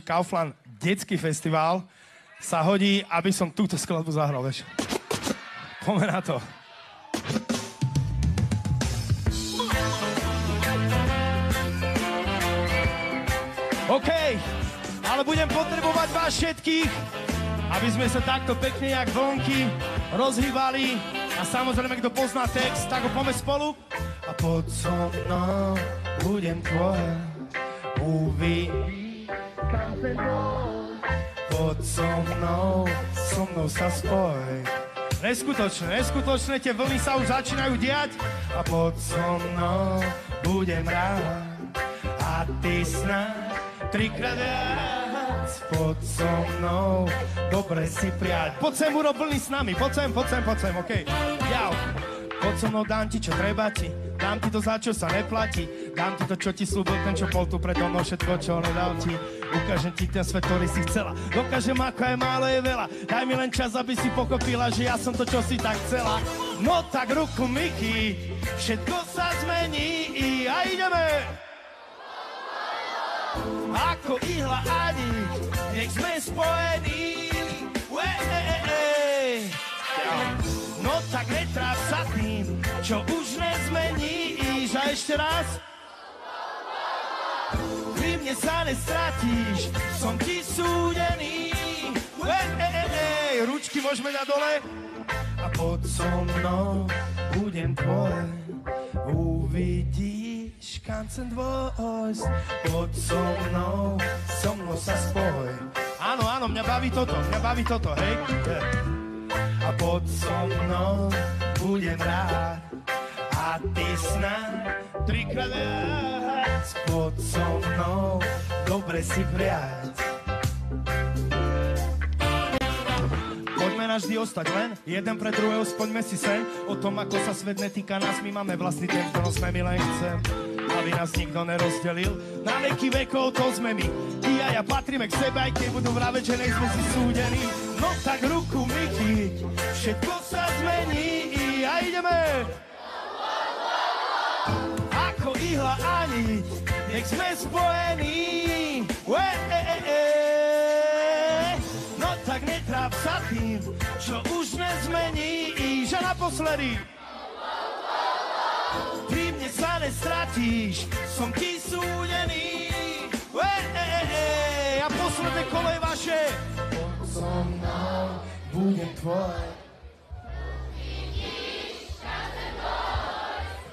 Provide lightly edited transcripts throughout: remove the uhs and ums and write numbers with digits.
Kaufland detský festival, sa hodí, aby som túto skladbu zahral, vieš. Poďme na to. OK, ale budem potrebovať vás všetkých, aby sme sa takto pekne jak vlnky rozhýbali. A samozrejme, kto pozná text, tak ho poďme spolu. A poď so mnou, budem tvoja, uvidíš, kam ten bol. Poď so mnou sa spoj. Neskutočné, tie vlny sa už začínajú diať. A poď so mnou, budem rád, a ty snáď trikrát viac. Poď so mnou, dobre si priať. Poď sem, urob vlny s nami, poď sem, okej. Jau. Poď so mnou, dám ti, čo treba ti. Dám ti to, za čo sa neplatí. Dám ti to, čo ti slúbil ten, čo bol tu predo mnou, všetko, čo nedal ti. Ukážem ti ten svet, ktorý si chcela. Dokážem, ako je málo, je veľa. Daj mi len čas, aby si pochopila, že ja som to, čo si tak chcela. No tak ruku, Miky, všetko sa zmení a ideme. Ako ihla ani, nech sme spojení. No tak netráp sa tým, čo už nezmeníš. A ešte raz. Pri mne sa nestratíš, som ti súdený. Ručky môžeme dať dole. A poď so mnou, budem tvoj, uvidíš, kam chcem dôjsť. Poď so mnou sa spoj. Áno, mňa baví toto, hej. A poď so mnou, budem rád, a ty snáď trikrát viac. Poď so mnou, dobre si priať. Poďme navždy ostať len jeden pre druhého, spoďme si sen. O tom, ako sa svet netýka nás, my máme vlastný ten, ktorom sme my len chcem, aby nás nikto nerozdelil. Na veky vekov to sme my, ty a ja patríme k sebe, aj keď budú vraveť, že nech sme si súdení. No tak ruku, Miky, všetko sa zmení a ideme. Ako ihla ani, nech sme spojení. No tak netráp sa tým, čo už nezmeníš. A naposledy. Pri mne sa nestratíš, som ti súdený. A posledné kolo je vaše. Poď so mnou, budem tvoj.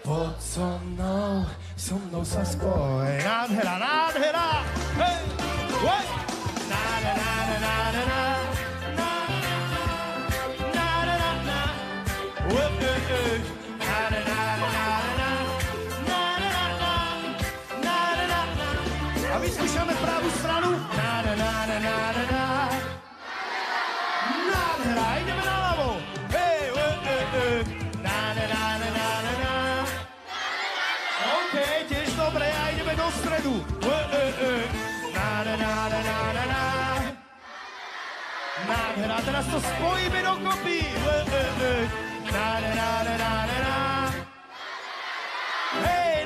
Poď so mnou sa spoj. Nádhera. Hej, hej. A vyskúšame pravú stranu. Nádhera, ideme naľavo. OK, tiež dobre, a ideme do stredu. Nádhera, teraz to spojíme dokopy. Hej,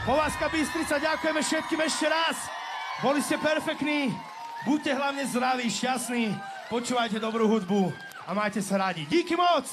Povazka Bystrica, ďakujeme všetkým ešte raz. Boli ste perfektní. Buďte hlavne zdraví, šťastní. Počúvajte dobrú hudbu a majte sa radi. Díky moc!